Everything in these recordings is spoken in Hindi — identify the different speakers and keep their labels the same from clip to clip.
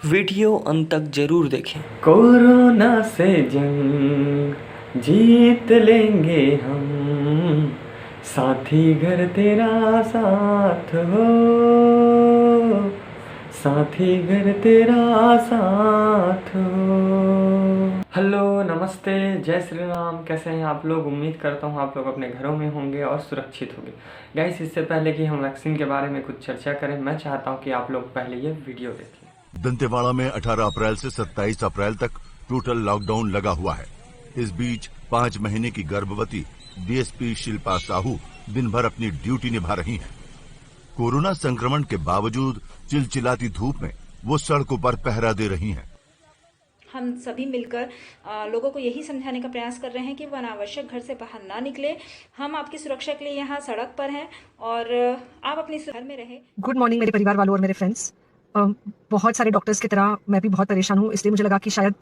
Speaker 1: वीडियो अंत तक जरूर देखें।
Speaker 2: कोरोना से जंग जीत लेंगे हम, साथी घर तेरा साथ हो, साथी घर तेरा साथ हो। हेलो, नमस्ते, जय श्री राम। कैसे हैं आप लोग? उम्मीद करता हूँ आप लोग अपने घरों में होंगे और सुरक्षित होंगे। गाइस, इससे पहले कि हम वैक्सीन के बारे में कुछ चर्चा करें, मैं चाहता हूँ कि आप लोग पहले ये वीडियो देखें।
Speaker 3: दंतेवाड़ा में 18 अप्रैल से 27 अप्रैल तक टोटल लॉकडाउन लगा हुआ है। इस बीच 5 महीने की गर्भवती डीएसपी शिल्पा साहू दिन भर अपनी ड्यूटी निभा रही हैं। कोरोना संक्रमण के बावजूद चिलचिलाती धूप में वो सड़कों पर पहरा दे रही हैं।
Speaker 4: हम सभी मिलकर लोगों को यही समझाने का प्रयास कर रहे हैं कि वो अनावश्यक घर से बाहर ना निकले। हम आपकी सुरक्षा के लिए यहाँ सड़क पर हैं और आप अपने घर में रहें।
Speaker 5: गुड मॉर्निंग मेरे परिवार वालों और मेरे फ्रेंड्स। बहुत सारे डॉक्टर्स की तरह मैं भी बहुत परेशान हूँ, इसलिए मुझे लगा कि शायद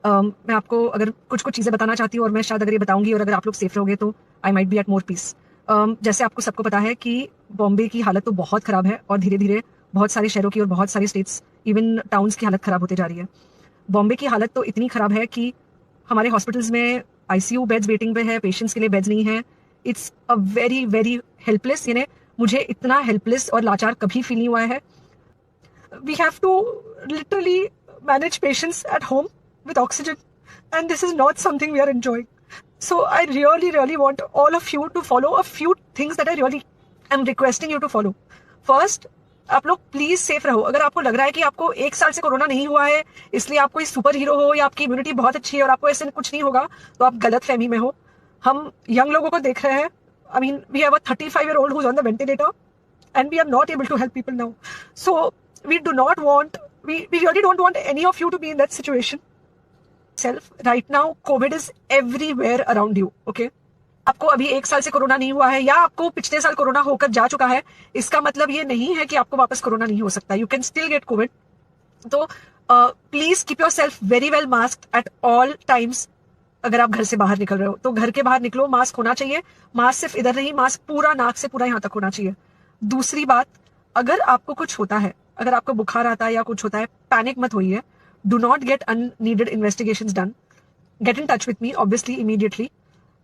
Speaker 5: मैं आपको अगर कुछ चीज़ें बताना चाहती हूँ और मैं शायद अगर ये बताऊंगी और अगर आप लोग सेफ रहोगे तो I might be at more peace. जैसे आपको सबको पता है कि बॉम्बे की हालत तो बहुत ख़राब है और धीरे धीरे बहुत सारे शहरों की और बहुत सारी स्टेट्स इवन टाउन्स की हालत ख़राब होते जा रही है। बॉम्बे की हालत तो इतनी ख़राब है कि हमारे हॉस्पिटल्स में आईसीयू बेड्स वेटिंग पे है, पेशेंट्स के लिए बेड्स नहीं है। It's a very very helpless, यानी मुझे इतना हेल्पलेस और लाचार कभी फील नहीं हुआ है। We have to literally manage patients at home with oxygen, and this is not something we are enjoying. So I really want all of you to follow a few things that I really am requesting you to follow. First, आप लोग प्लीज सेफ रहो। अगर आपको लग रहा है कि आपको 1 साल से कोरोना नहीं हुआ है इसलिए आप कोई सुपर हीरो हो या आपकी इम्यूनिटी बहुत अच्छी है और आपको ऐसे कुछ नहीं होगा, तो आप गलत फहमी में हो। हम यंग लोगों को देख रहे हैं। I mean, we have a 35-year-old who's on the ventilator and we are not able to help people now. So we really don't want any of you to be in that situation. Right now, COVID is everywhere around you, okay? आपको अभी 1 साल से कोरोना नहीं हुआ है या आपको पिछले साल कोरोना होकर जा चुका है, इसका मतलब ये नहीं है कि आपको वापस कोरोना नहीं हो सकता। You can still get covid. तो please keep yourself very well masked at all times. अगर आप घर से बाहर निकल रहे हो तो घर के बाहर निकलो, मास्क होना चाहिए। मास्क सिर्फ इधर नहीं, मास्क पूरा नाक से पूरा यहाँ तक होना चाहिए। दूसरी बात, अगर आपको कुछ होता है, अगर आपको बुखार आता है या कुछ होता है, पैनिक मत होइए। Do not get unneeded investigations done. Get in touch with me obviously immediately.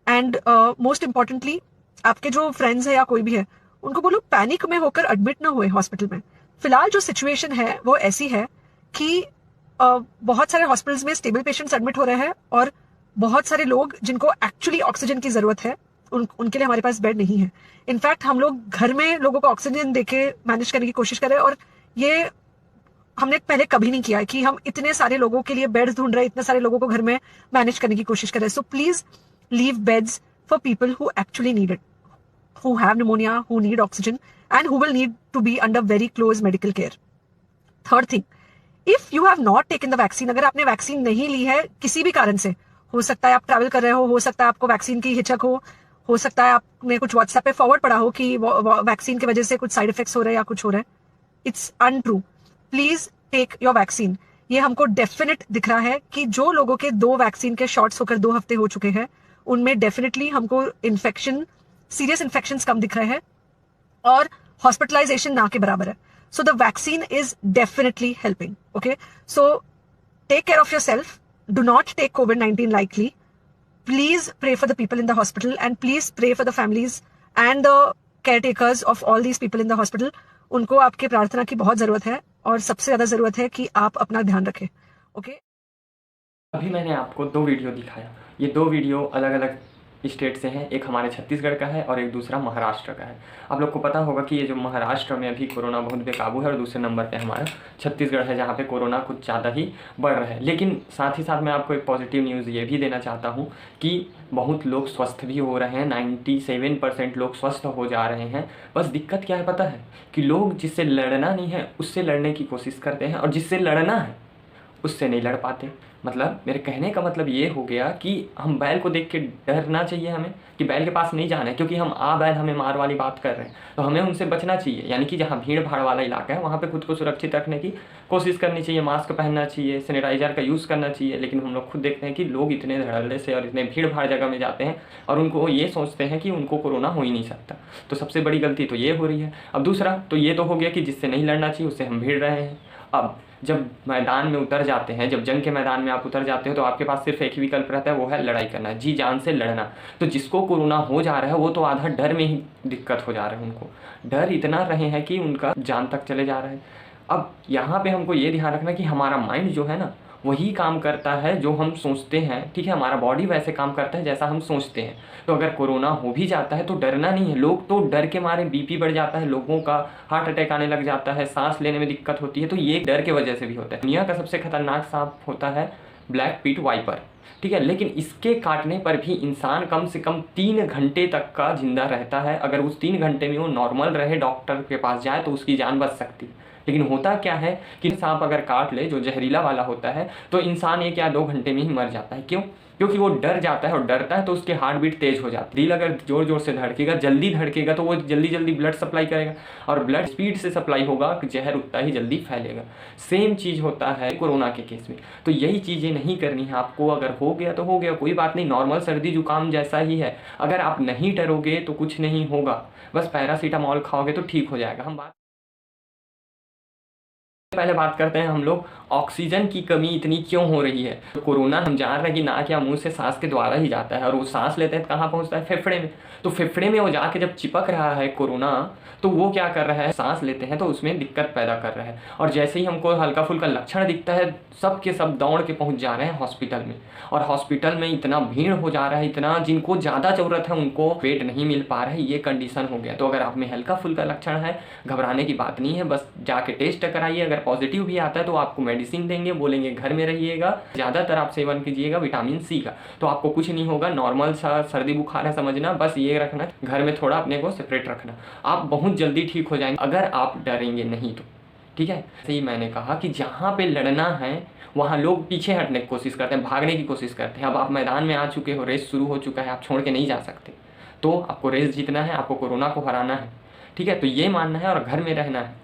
Speaker 5: And most importantly, आपके जो फ्रेंड्स है या कोई भी है उनको बोलो पैनिक में होकर एडमिट ना हुए हॉस्पिटल में। फिलहाल जो सिचुएशन है वो ऐसी है कि बहुत सारे हॉस्पिटल्स में स्टेबल पेशेंट्स एडमिट हो रहे हैं और बहुत सारे लोग जिनको एक्चुअली ऑक्सीजन की जरूरत है उनके लिए हमारे पास बेड नहीं है। इनफैक्ट हम लोग घर में लोगों को ऑक्सीजन देके मैनेज करने की कोशिश कर रहे हैं और ये हमने पहले कभी नहीं किया है कि हम इतने सारे लोगों के लिए बेड्स ढूंढ रहे हैं, इतने सारे लोगों को घर में मैनेज करने की कोशिश कर रहे हैं। So please leave beds for people who actually need it, who have pneumonia, who need oxygen and who will need to be under very close medical care. Third thing, if you have not taken the vaccine, अगर आपने वैक्सीन नहीं ली है किसी भी कारण से, हो सकता है आप ट्रैवल कर रहे हो सकता है आपको वैक्सीन की हिचक हो सकता है आपने कुछ व्हाट्सएप पे फॉरवर्ड पढ़ा हो कि वैक्सीन की वजह से कुछ साइड इफेक्ट्स हो रहे हैं या कुछ हो रहा है, it's untrue. Please take your vaccine. ये हमको डेफिनेट दिख रहा है कि जो लोगों के 2 वैक्सीन के शॉट्स होकर 2 हफ्ते हो चुके हैं उनमें डेफिनेटली हमको इन्फेक्शन, सीरियस इन्फेक्शंस कम दिख रहे हैं और हॉस्पिटलाइजेशन ना के बराबर है। So the vaccine is definitely helping. Okay, so take care of yourself, do not take COVID-19 lightly. Please pray for the people in the hospital and please pray for the families and the caretakers of all these people in the hospital. उनको आपके प्रार्थना की बहुत जरूरत है और सबसे ज्यादा जरूरत है कि आप अपना ध्यान रखें। ओके,
Speaker 2: अभी मैंने आपको 2 वीडियो दिखाया। ये 2 वीडियो अलग अलग स्टेट से हैं। एक हमारे छत्तीसगढ़ का है और एक दूसरा महाराष्ट्र का है। आप लोग को पता होगा कि ये जो महाराष्ट्र में अभी कोरोना बहुत बेकाबू है और दूसरे नंबर पे हमारा छत्तीसगढ़ है जहाँ पे कोरोना कुछ ज़्यादा ही बढ़ रहा है। लेकिन साथ ही साथ मैं आपको एक पॉजिटिव न्यूज़ ये भी देना चाहता हूँ कि बहुत लोग स्वस्थ भी हो रहे हैं। 97% लोग स्वस्थ हो जा रहे हैं। बस दिक्कत क्या है पता है कि लोग जिससे लड़ना नहीं है उससे लड़ने की कोशिश करते हैं और जिससे लड़ना है उससे नहीं लड़ पाते। मतलब मेरे कहने का मतलब ये हो गया कि हम बैल को देख के डरना चाहिए हमें कि बैल के पास नहीं जाना है, क्योंकि हम बैल हमें मार वाली बात कर रहे हैं तो हमें उनसे बचना चाहिए। यानी कि जहाँ भीड़ भाड़ वाला इलाका है वहाँ पे खुद को सुरक्षित रखने की कोशिश करनी चाहिए, मास्क पहनना चाहिए, सैनिटाइजर का यूज़ करना चाहिए। लेकिन हम लोग खुद देखते हैं कि लोग इतने धड़ल्ले से और इतने भीड़ भाड़ जगह में जाते हैं और उनको ये सोचते हैं कि उनको कोरोना हो ही नहीं सकता। तो सबसे बड़ी गलती तो ये हो रही है। अब दूसरा तो ये तो हो गया कि जिससे नहीं लड़ना चाहिए उससे हम भिड़ रहे हैं। अब जब मैदान में उतर जाते हैं, जब जंग के मैदान में आप उतर जाते हो तो आपके पास सिर्फ एक ही विकल्प रहता है, वो है लड़ाई करना, जी जान से लड़ना। तो जिसको कोरोना हो जा रहा है वो तो आधा डर में ही दिक्कत हो जा रहा है, उनको डर इतना रहे हैं कि उनका जान तक चले जा रहा है। अब यहाँ पे हमको ये ध्यान रखना कि हमारा माइंड जो है ना वही काम करता है जो हम सोचते हैं, ठीक है। हमारा बॉडी वैसे काम करता है जैसा हम सोचते हैं। तो अगर कोरोना हो भी जाता है तो डरना नहीं है। लोग तो डर के मारे बीपी बढ़ जाता है, लोगों का हार्ट अटैक आने लग जाता है, सांस लेने में दिक्कत होती है, तो ये डर के वजह से भी होता है। दुनिया का सबसे खतरनाक सांप होता है ब्लैक पिट वाइपर, ठीक है। लेकिन इसके काटने पर भी इंसान कम से कम 3 घंटे तक का जिंदा रहता है। अगर उस 3 घंटे में वो नॉर्मल रहे, डॉक्टर के पास जाए तो उसकी जान बच सकती है। लेकिन होता क्या है कि सांप अगर काट ले, जो जहरीला वाला होता है, तो इंसान 1 या 2 घंटे में ही मर जाता है। क्यों? क्योंकि वो डर जाता है, और डरता है तो उसके हार्ट बीट तेज हो जाती है। दिल अगर जोर जोर से धड़केगा, जल्दी धड़केगा, तो वो जल्दी जल्दी ब्लड सप्लाई करेगा, और ब्लड स्पीड से सप्लाई होगा, जहर उतना ही जल्दी फैलेगा। सेम चीज़ होता है कोरोना के केस में। तो यही चीज़ें नहीं करनी है आपको। अगर हो गया तो हो गया, कोई बात नहीं, नॉर्मल सर्दी जुकाम जैसा ही है। अगर आप नहीं डरोगे तो कुछ नहीं होगा, बस पैरासीटामॉल खाओगे तो ठीक हो जाएगा। हम पहले बात करते हैं हम लोग ऑक्सीजन की कमी इतनी क्यों हो रही है। तो कोरोना हम जान रहे हैं कि नाक या मुंह से सांस के द्वारा ही जाता है, और वो सांस लेते हैं कहाँ पहुँचता है? फेफड़े में। तो फेफड़े में वो जाके जब चिपक रहा है कोरोना, तो वो क्या कर रहा है, सांस लेते हैं तो उसमें दिक्कत पैदा कर रहा है। और जैसे ही हमको हल्का फुल्का लक्षण दिखता है, सब के सब दौड़ के पहुँच जा रहे हैं हॉस्पिटल में, और हॉस्पिटल में इतना भीड़ हो जा रहा है, इतना जिनको ज़्यादा ज़रूरत है उनको बेड नहीं मिल पा रहा है, ये कंडीशन हो गया। तो अगर आप में हल्का फुल्का लक्षण है, घबराने की बात नहीं है, बस जाके टेस्ट कराइए। अगर पॉजिटिव भी आता है तो आपको मेडिसिन देंगे, बोलेंगे घर में रहिएगा, ज़्यादातर आप सेवन कीजिएगा विटामिन सी का, तो आपको कुछ नहीं होगा। नॉर्मल सा सर्दी बुखार है समझना, बस ये रखना घर में थोड़ा अपने को सेपरेट रखना, आप बहुत जल्दी ठीक हो जाएंगे अगर आप डरेंगे नहीं तो, ठीक है। सही मैंने कहा कि जहाँ पे लड़ना है वहाँ लोग पीछे हटने की कोशिश करते हैं, भागने की कोशिश करते हैं। अब आप मैदान में आ चुके हो, रेस शुरू हो चुका है, आप छोड़ के नहीं जा सकते। तो आपको रेस जीतना है, आपको कोरोना को हराना है, ठीक है। तो ये मानना है और घर में रहना है।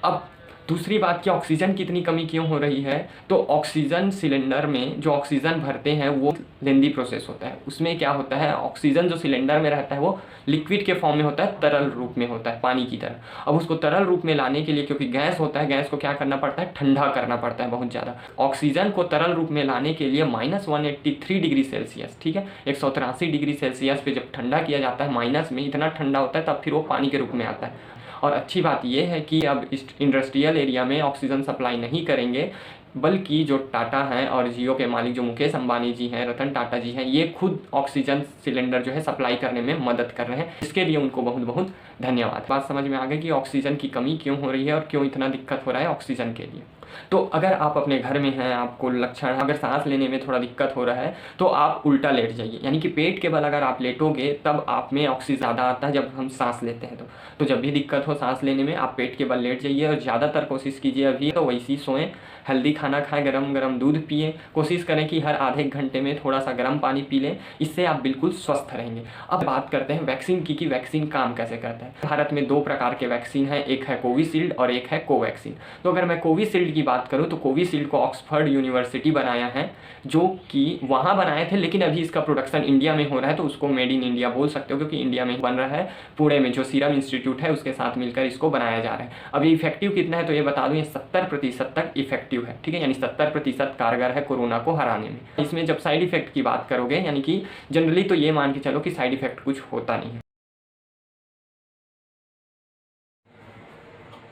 Speaker 2: अब दूसरी बात कि ऑक्सीजन की इतनी कमी क्यों हो रही है, तो ऑक्सीजन सिलेंडर में जो ऑक्सीजन भरते हैं वो लेंदी प्रोसेस होता है। उसमें क्या होता है, ऑक्सीजन जो सिलेंडर में रहता है वो लिक्विड के फॉर्म में होता है, तरल रूप में होता है, पानी की तरह। अब उसको तरल रूप में लाने के लिए, क्योंकि गैस होता है, गैस को क्या करना पड़ता है, ठंडा करना पड़ता है बहुत ज़्यादा। ऑक्सीजन को तरल रूप में लाने के लिए -183 डिग्री सेल्सियस, ठीक है, 183 डिग्री सेल्सियस पे जब ठंडा किया जाता है, माइनस में इतना ठंडा होता है, तब फिर वो पानी के रूप में आता है। और अच्छी बात यह है कि अब इंडस्ट्रियल एरिया में ऑक्सीजन सप्लाई नहीं करेंगे, बल्कि जो टाटा हैं और जियो के मालिक जो मुकेश अंबानी जी हैं, रतन टाटा जी हैं, ये खुद ऑक्सीजन सिलेंडर जो है सप्लाई करने में मदद कर रहे हैं। इसके लिए उनको बहुत बहुत धन्यवाद। बात समझ में आ गई कि ऑक्सीजन की कमी क्यों हो रही है और क्यों इतना दिक्कत हो रहा है ऑक्सीजन के लिए। तो अगर आप अपने घर में हैं, आपको लक्षण, अगर सांस लेने में थोड़ा दिक्कत हो रहा है, तो आप उल्टा लेट जाइए, यानी कि पेट के बल अगर आप लेटोगे तब आप में ऑक्सीजन ज़्यादा आता है जब हम सांस लेते हैं। तो जब भी दिक्कत हो सांस लेने में, आप पेट के बल लेट जाइए, और ज़्यादातर कोशिश कीजिए अभी तो वैसी सोएं, हेल्दी खाना खाएं, गरम गरम दूध पिए, कोशिश करें कि हर आधे घंटे में थोड़ा सा गर्म पानी पी लें, इससे आप बिल्कुल स्वस्थ रहेंगे। अब बात करते हैं वैक्सीन की कि वैक्सीन काम कैसे करता है। भारत में 2 प्रकार के वैक्सीन हैं, एक है कोविशील्ड और एक है कोवैक्सीन। तो अगर मैं कोविशील्ड की बात करूँ तो कोविशील्ड को ऑक्सफर्ड यूनिवर्सिटी बनाया है, जो कि वहाँ बनाए थे, लेकिन अभी इसका प्रोडक्शन इंडिया में हो रहा है, तो उसको मेड इन इंडिया बोल सकते हो, क्योंकि इंडिया में बन रहा है, पुणे में जो सीरम इंस्टीट्यूट है उसके साथ मिलकर इसको बनाया जा रहा है। अब ये इफेक्टिव कितना है तो ये बता दूँ, ये 70% तक इफेक्टिव है, ठीक है, यानी 70% कारगर है कोरोना को हराने में। इसमें जब साइड इफेक्ट की बात करोगे, यानी कि जनरली तो ये मान के चलो कि साइड इफेक्ट कुछ होता नहीं है।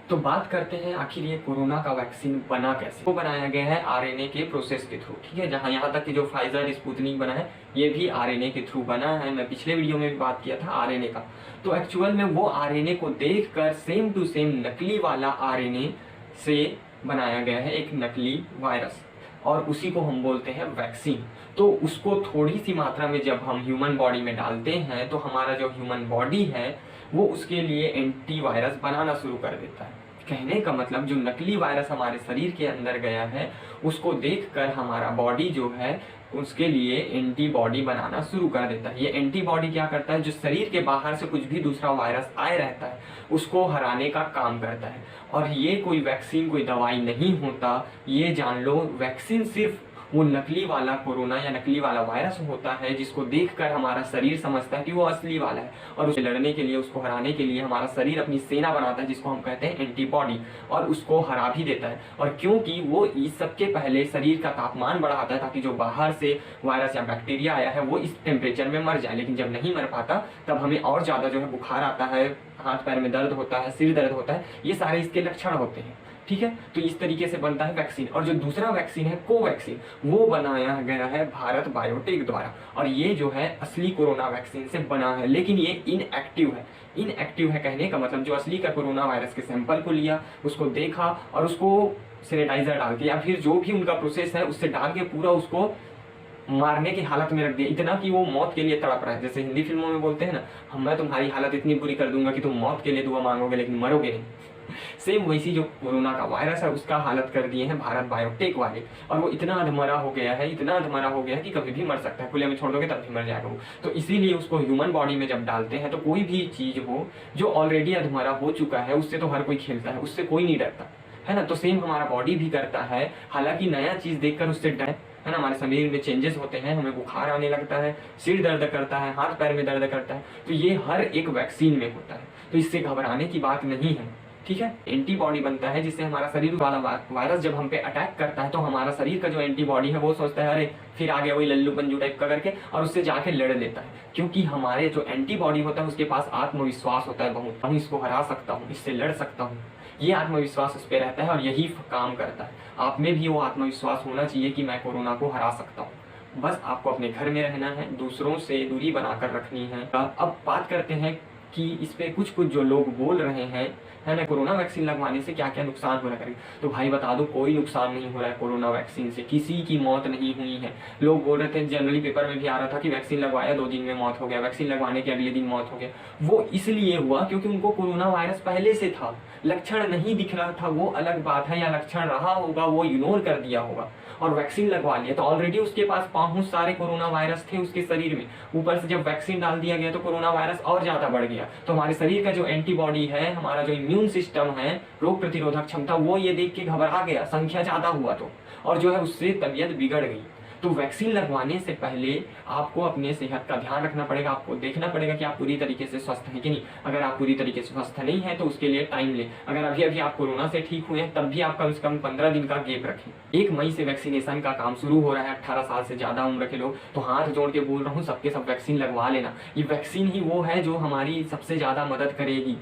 Speaker 2: तो बात करते हैं आखिर ये कोरोना का वैक्सीन बना कैसे। वो बनाया गया है आरएनए के प्रोसेस के थ्रू, ठीक है। जहाँ यहाँ तक कि जो फाइजर स्पुतनिक बना है ये भी आरएनए के थ्रू बना है। मैं पिछले वीडियो में भी बात किया था आरएनए का। तो एक्चुअल में वो आरएनए को देखकर सेम टू सेम नकली वाला आरएनए से बनाया गया है एक नकली वायरस, और उसी को हम बोलते हैं वैक्सीन। तो उसको थोड़ी सी मात्रा में जब हम ह्यूमन बॉडी में डालते हैं तो हमारा जो ह्यूमन बॉडी है वो उसके लिए एंटीवायरस बनाना शुरू कर देता है। कहने का मतलब जो नकली वायरस हमारे शरीर के अंदर गया है उसको देखकर हमारा बॉडी जो है उसके लिए एंटीबॉडी बनाना शुरू कर देता है। ये एंटीबॉडी क्या करता है, जो शरीर के बाहर से कुछ भी दूसरा वायरस आए रहता है उसको हराने का काम करता है। और ये कोई वैक्सीन, कोई दवाई नहीं होता, ये जान लो। वैक्सीन सिर्फ वो नकली वाला कोरोना या नकली वाला वायरस होता है, जिसको देखकर हमारा शरीर समझता है कि वो असली वाला है, और उसे लड़ने के लिए, उसको हराने के लिए हमारा शरीर अपनी सेना बनाता है, जिसको हम कहते हैं एंटीबॉडी, और उसको हरा भी देता है। और क्योंकि वो इस सबके पहले शरीर का तापमान बढ़ाता है ताकि जो बाहर से वायरस या बैक्टीरिया आया है वो इस टेम्परेचर में मर जाए, लेकिन जब नहीं मर पाता तब हमें और ज़्यादा जो है बुखार आता है, हाथ पैर में दर्द होता है, सिर दर्द होता है, ये सारे इसके लक्षण होते हैं। ठीक है, तो इस तरीके से बनता है वैक्सीन। और जो दूसरा वैक्सीन है कोवैक्सीन, वो बनाया गया है भारत बायोटेक द्वारा, और ये जो है असली कोरोना वैक्सीन से बना है, लेकिन ये इनएक्टिव है। इनएक्टिव है कहने का मतलब जो असली का कोरोना वायरस के सैंपल को लिया, उसको देखा और उसको सैनिटाइजर डाल के या फिर जो भी उनका प्रोसेस है उससे डाल के पूरा उसको मारने की हालत में रख दिया, इतना कि वो मौत के लिए तड़प रहा है। जैसे हिंदी फिल्मों में बोलते हैं ना, मैं तुम्हारी हालत इतनी बुरी कर दूंगा कि तुम मौत के लिए दुआ मांगोगे लेकिन मरोगे नहीं। सेम वैसी जो कोरोना का वायरस है उसका हालत कर दिए हैं भारत बायोटेक वाले, और वो इतना अधमरा हो गया है, इतना अधमरा हो गया है कि कभी भी मर सकता है, खुले में छोड़ दोगे तब भी मर जाएगा वो। तो इसीलिए उसको ह्यूमन बॉडी में जब डालते हैं तो कोई भी चीज़ हो जो ऑलरेडी अधमरा हो चुका है उससे तो हर कोई खेलता है, उससे कोई नहीं डरता है ना। तो सेम हमारा बॉडी भी करता है, हालांकि नया चीज़ देखकर उससे डर है ना, हमारे शरीर में चेंजेस होते हैं, हमें बुखार आने लगता है, सिर दर्द करता है, हाथ पैर में दर्द करता है, तो ये हर एक वैक्सीन में होता है, तो इससे घबराने की बात नहीं है। ठीक है, एंटीबॉडी बनता है जिससे हमारा शरीर वाला वायरस जब हम पे अटैक करता है तो हमारा शरीर का जो एंटीबॉडी है वो सोचता है अरे फिर आ गया वही लल्लू पंजू टाइप का करके, और उससे जाके लड़ लेता है, क्योंकि हमारे जो एंटीबॉडी होता है उसके पास आत्मविश्वास होता है बहुत, मैं इसको हरा सकता हूँ, इससे लड़ सकता हूँ, ये आत्मविश्वास उस पर रहता है और यही काम करता है। आप में भी वो आत्मविश्वास होना चाहिए कि मैं कोरोना को हरा सकता हूँ। बस आपको अपने घर में रहना है, दूसरों से दूरी बनाकर रखनी है। अब बात करते हैं कि इस पे कुछ जो लोग बोल रहे हैं है ना, कोरोना वैक्सीन लगवाने से क्या क्या नुकसान हो रहा है। तो भाई बता दो, कोई नुकसान नहीं हो रहा है कोरोना वैक्सीन से, किसी की मौत नहीं हुई है। लोग बोल रहे थे, जनरली पेपर में भी आ रहा था कि वैक्सीन लगवाया 2 दिन में मौत हो गया, वैक्सीन लगवाने के अगले दिन मौत हो गया। वो इसलिए हुआ क्योंकि उनको कोरोना वायरस पहले से था, लक्षण नहीं दिख रहा था, वो अलग बात है, या लक्षण रहा होगा वो इग्नोर कर दिया होगा और वैक्सीन लगवा लिया, तो ऑलरेडी उसके पास बहुत सारे कोरोना वायरस थे उसके शरीर में, ऊपर से जब वैक्सीन डाल दिया गया तो कोरोना वायरस और ज्यादा बढ़ गया। तो हमारे शरीर का जो एंटीबॉडी है, हमारा जो इम्यून सिस्टम है, रोग प्रतिरोधक क्षमता, वो ये देख के घबरा गया, संख्या ज्यादा हुआ तो, और जो है उससे तबीयत बिगड़ गई। तो वैक्सीन लगवाने से पहले आपको अपने सेहत का ध्यान रखना पड़ेगा, आपको देखना पड़ेगा कि आप पूरी तरीके से स्वस्थ हैं कि नहीं। अगर आप पूरी तरीके से स्वस्थ नहीं है तो उसके लिए टाइम लें। अगर अभी अभी आप कोरोना से ठीक हुए हैं तब भी आप कम से कम 15 दिन का गैप रखें। 1 मई से वैक्सीनेशन का काम शुरू हो रहा है। 18 साल से ज़्यादा उम्र के लोग, तो हाथ जोड़ के बोल रहा हूँ सबके सब वैक्सीन लगवा लेना। ये वैक्सीन ही वो है जो हमारी सबसे ज़्यादा मदद करेगी,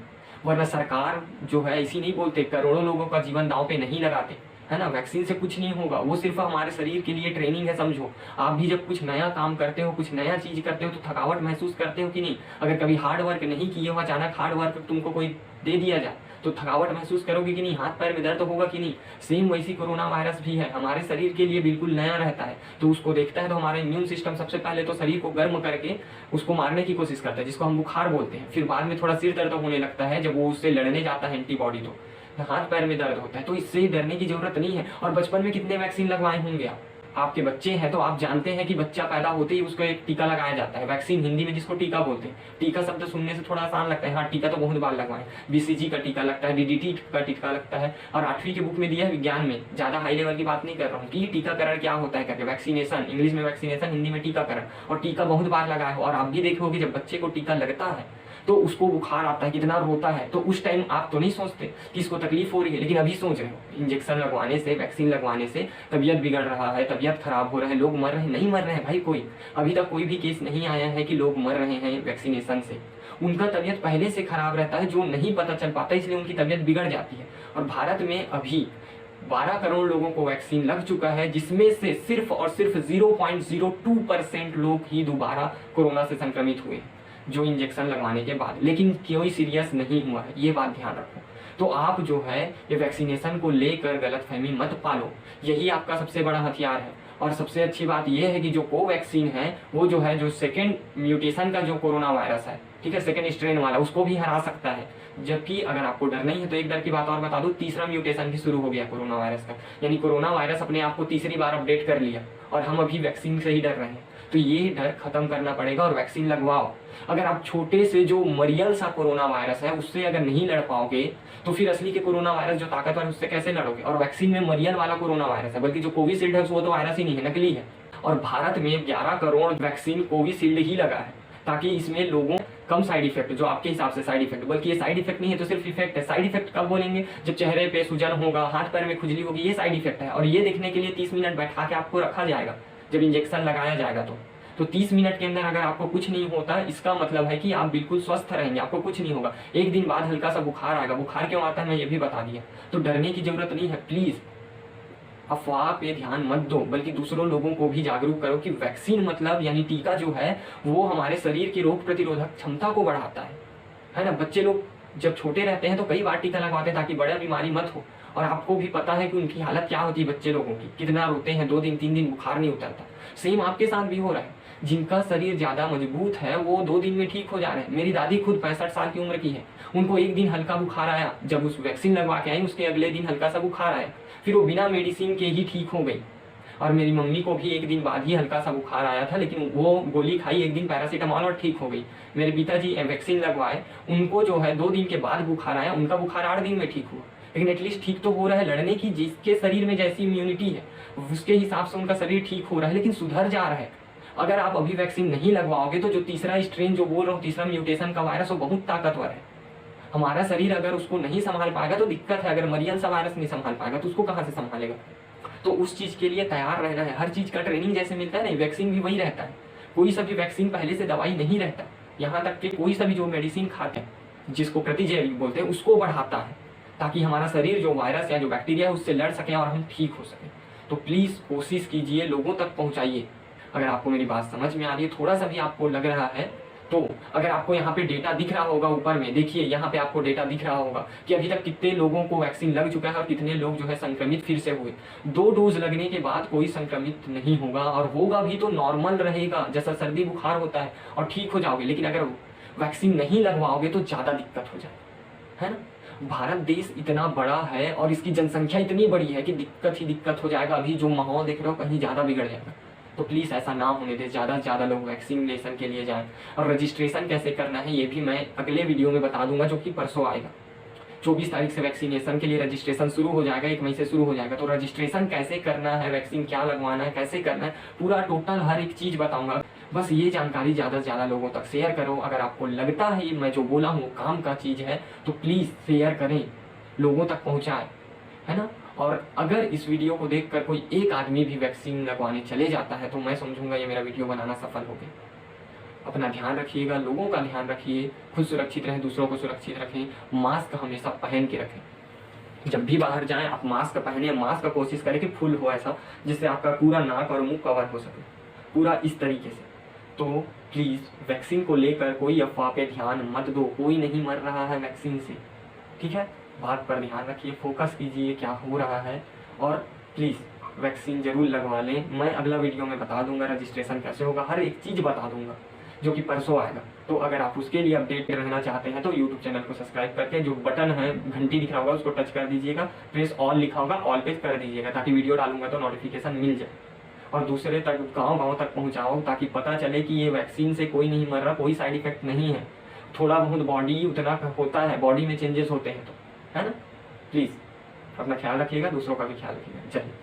Speaker 2: वरना सरकार जो है इसी नहीं बोलते, करोड़ों लोगों का जीवन दांव पे नहीं लगाते है ना। वैक्सीन से कुछ नहीं होगा, वो सिर्फ हमारे शरीर के लिए ट्रेनिंग है, समझो। आप भी जब कुछ नया काम करते हो, कुछ नया चीज करते हो तो थकावट महसूस करते हो कि नहीं। अगर कभी हार्ड वर्क नहीं किए हो, अचानक हार्ड वर्क तुमको कोई दे दिया जाए तो थकावट महसूस करोगे कि नहीं, हाथ पैर में दर्द होगा कि नहीं। सेम वैसी कोरोना वायरस भी है, हमारे शरीर के लिए बिल्कुल नया रहता है, तो उसको देखता है तो हमारा इम्यून सिस्टम सबसे पहले तो शरीर को गर्म करके उसको मारने की कोशिश करता है, जिसको हम बुखार बोलते हैं। फिर बाद में थोड़ा सिर दर्द होने लगता है, जब वो उससे लड़ने जाता है एंटीबॉडी, तो हाथ पैर में दर्द होता है। तो इससे डरने की जरूरत नहीं है। और बचपन में कितने वैक्सीन लगवाए होंगे आप, आपके बच्चे हैं तो आप जानते हैं कि बच्चा पैदा होते ही उसको एक टीका लगाया जाता है, वैक्सीन हिंदी में जिसको टीका बोलते हैं। टीका शब्द सुनने से थोड़ा आसान लगता है, हाँ टीका तो बहुत बार लगवाएं। BCG का टीका लगता है, DDT का टीका लगता है, और 8वीं की बुक में दिया है विज्ञान में। ज्यादा हाई लेवल की बात नहीं कर रहा हूँ कि टीकाकरण क्या होता है करके। वैक्सीनेशन इंग्लिश में वैक्सीनेशन, हिंदी में टीकाकरण, और टीका बहुत बार लगाया हो। और आप भी देखोगे जब बच्चे को टीका लगता है तो उसको बुखार आता है, कितना रोता है, तो उस टाइम आप तो नहीं सोचते कि इसको तकलीफ हो रही है, लेकिन अभी सोच रहे हो इंजेक्शन लगवाने से, वैक्सीन लगवाने से तबीयत बिगड़ रहा है, तबीयत खराब हो रहा है, लोग मर रहे हैं। नहीं मर रहे हैं भाई, कोई अभी तक कोई भी केस नहीं आया है कि लोग मर रहे हैं वैक्सीनेशन से। उनका तबीयत पहले से खराब रहता है, जो नहीं पता चल पाता, इसलिए उनकी तबीयत बिगड़ जाती है। और भारत में अभी 12 करोड़ लोगों को वैक्सीन लग चुका है, जिसमें से सिर्फ और सिर्फ 0.02% लोग ही दोबारा कोरोना से संक्रमित हुए जो इंजेक्शन लगवाने के बाद, लेकिन कोई सीरियस नहीं हुआ है, ये बात ध्यान रखो। तो आप जो है ये वैक्सीनेशन को लेकर गलतफहमी मत पालो, यही आपका सबसे बड़ा हथियार है। और सबसे अच्छी बात यह है कि जो कोवैक्सीन है वो जो है, जो सेकेंड म्यूटेशन का जो कोरोना वायरस है, ठीक है, सेकेंड स्ट्रेन वाला, उसको भी हरा सकता है। जबकि अगर आपको डर नहीं है तो एक डर की बात और बता दूं, तीसरा म्यूटेशन भी शुरू हो गया कोरोना वायरस का, यानी कोरोना वायरस अपने आप को तीसरी बार अपडेट कर लिया और हम अभी वैक्सीन से ही डर रहे हैं। तो ये डर खत्म करना पड़ेगा और वैक्सीन लगवाओ। अगर आप छोटे से जो मरियल सा कोरोना वायरस है उससे अगर नहीं लड़ पाओगे तो फिर असली के कोरोना वायरस जो ताकतवर है उससे कैसे लड़ोगे। और वैक्सीन में मरियल वाला कोरोना वायरस है, बल्कि जो कोविशील्ड है वो तो वायरस ही नहीं है, नकली है। और भारत में 11 करोड़ वैक्सीन कोविशील्ड ही लगा है ताकि इसमें लोगों कम साइड इफेक्ट, जो आपके हिसाब से साइड इफेक्ट, बल्कि ये साइड इफेक्ट नहीं है तो सिर्फ इफेक्ट है। साइड इफेक्ट कब बोलेंगे, जब चेहरे पे सूजन होगा, हाथ पैर में खुजली होगी, ये साइड इफेक्ट है। और ये देखने के लिए 30 मिनट बैठा के आपको रखा जाएगा जब इंजेक्शन लगाया जाएगा। तो 30 मिनट के अंदर अगर आपको कुछ नहीं होता इसका मतलब है कि आप बिल्कुल स्वस्थ रहेंगे, आपको कुछ नहीं होगा। एक दिन बाद हल्का सा बुखार आएगा, बुखार क्यों आता है मैं ये भी बता दिया। तो डरने की जरूरत नहीं है। प्लीज अफवाह पे ध्यान मत दो, बल्कि दूसरों लोगों को भी जागरूक करो कि वैक्सीन मतलब यानी टीका जो है वो हमारे शरीर की रोग प्रतिरोधक क्षमता को बढ़ाता है ना। बच्चे लोग जब छोटे रहते हैं तो कई बार टीका लगवाते हैं ताकि बड़ा बीमारी मत हो। और आपको भी पता है कि उनकी हालत क्या होती है, बच्चे लोगों की कितना रोते हैं, 2 दिन 3 दिन बुखार नहीं उतरता। सेम आपके साथ भी हो रहा है। जिनका शरीर ज्यादा मजबूत है वो 2 दिन में ठीक हो जा रहे हैं। मेरी दादी खुद 65 साल की उम्र की है, उनको एक दिन हल्का बुखार आया, जब उस वैक्सीन लगवा के आई उसके अगले दिन हल्का सा बुखार आया, फिर वो बिना मेडिसिन के ही ठीक हो गई। और मेरी मम्मी को भी एक दिन बाद ही हल्का सा बुखार आया था, लेकिन वो गोली खाई एक दिन पैरासीटामोल और ठीक हो गई। मेरे पिताजी वैक्सीन लगवाए, उनको जो है 2 दिन के बाद बुखार आया, उनका बुखार 8 दिन में ठीक हुआ। लेकिन एटलीस्ट ठीक तो हो रहा है। लड़ने की जिसके शरीर में जैसी इम्यूनिटी है उसके हिसाब से उनका शरीर ठीक हो रहा है, लेकिन सुधर जा रहा है। अगर आप अभी वैक्सीन नहीं लगवाओगे तो जो तीसरा स्ट्रेन जो बोल रहा हूँ, तीसरा म्यूटेशन का वायरस, वो बहुत ताकतवर है। हमारा शरीर अगर उसको नहीं संभाल पाएगा तो दिक्कत है। अगर मरियल सा वायरस नहीं संभाल पाएगा तो उसको कहाँ से संभालेगा। तो उस चीज के लिए तैयार रहना है। हर चीज का ट्रेनिंग जैसे मिलता है ना, वैक्सीन भी वही रहता है। कोई सा भी वैक्सीन पहले से दवाई नहीं रहता। यहाँ तक कि कोई सा भी जो मेडिसिन खाते हैं जिसको प्रतिजैविक बोलते हैं उसको बढ़ाता है ताकि हमारा शरीर जो वायरस या जो बैक्टीरिया है उससे लड़ सके और हम ठीक हो सके। तो प्लीज कोशिश कीजिए, लोगों तक पहुंचाइए। अगर आपको मेरी बात समझ में आ रही है, थोड़ा सा भी आपको लग रहा है तो अगर आपको यहाँ पे डेटा दिख रहा होगा ऊपर में, देखिए यहाँ पे आपको डेटा दिख रहा होगा कि अभी तक कितने लोगों को वैक्सीन लग चुका है और कितने लोग जो है संक्रमित फिर से हुए। 2 डोज लगने के बाद कोई संक्रमित नहीं होगा, और होगा भी तो नॉर्मल रहेगा जैसा सर्दी बुखार होता है और ठीक हो जाओगे। लेकिन अगर वैक्सीन नहीं लगवाओगे तो ज़्यादा दिक्कत हो जाए, है ना। भारत देश इतना बड़ा है और इसकी जनसंख्या इतनी बड़ी है कि दिक्कत ही दिक्कत हो जाएगा। अभी जो माहौल देख रहे हो कहीं ज़्यादा बिगड़ जाएगा। तो प्लीज़ ऐसा ना होने दे, ज़्यादा से ज़्यादा लोग वैक्सीनेशन के लिए जाएं। और रजिस्ट्रेशन कैसे करना है ये भी मैं अगले वीडियो में बता दूंगा, जो कि परसों आएगा। 24 तारीख से वैक्सीनेशन के लिए रजिस्ट्रेशन शुरू हो जाएगा, 1 मई से शुरू हो जाएगा। तो रजिस्ट्रेशन कैसे करना है, वैक्सीन क्या लगवाना है, कैसे करना है, पूरा टोटल हर एक चीज़ बताऊंगा। बस ये जानकारी ज़्यादा से ज़्यादा लोगों तक शेयर करो। अगर आपको लगता है ये मैं जो बोला हूँ काम का चीज़ है तो प्लीज़ शेयर करें, लोगों तक पहुँचाएं, है ना। और अगर इस वीडियो को देखकर कोई एक आदमी भी वैक्सीन लगवाने चले जाता है तो मैं समझूंगा ये मेरा वीडियो बनाना सफल हो गया। अपना ध्यान रखिएगा, लोगों का ध्यान रखिए, खुद सुरक्षित रहें, दूसरों को सुरक्षित रखें। मास्क हमेशा पहन के रखें। जब भी बाहर जाएं आप मास्क पहने। मास्क का कोशिश करें कि फुल हो, ऐसा जिससे आपका पूरा नाक और मुंह कवर हो सके, पूरा इस तरीके से। तो प्लीज़ वैक्सीन को लेकर कोई अफवाह पे ध्यान मत दो। कोई नहीं मर रहा है वैक्सीन से, ठीक है। बात पर ध्यान रखिए, फोकस कीजिए क्या हो रहा है, और प्लीज़ वैक्सीन जरूर लगवा लें। मैं अगला वीडियो में बता दूंगा रजिस्ट्रेशन कैसे होगा, हर एक चीज़ बता दूंगा, जो कि परसों आएगा। तो अगर आप उसके लिए अपडेट रहना चाहते हैं तो यूट्यूब चैनल को सब्सक्राइब करके जो बटन है घंटी दिख रहा होगा उसको टच कर दीजिएगा, प्रेस ऑल लिखा होगा, ऑल पे कर दीजिएगा ताकि वीडियो डालूंगा तो नोटिफिकेशन मिल जाए। और दूसरे तक गाँव तक पहुँचाओ ताकि पता चले कि ये वैक्सीन से कोई नहीं मर रहा, कोई साइड इफेक्ट नहीं है। थोड़ा बहुत बॉडी उतना होता है, बॉडी में चेंजेस होते हैं, तो है ना। प्लीज़ अपना ख्याल रखिएगा, दूसरों का भी ख्याल रखिएगा। जय हिंद।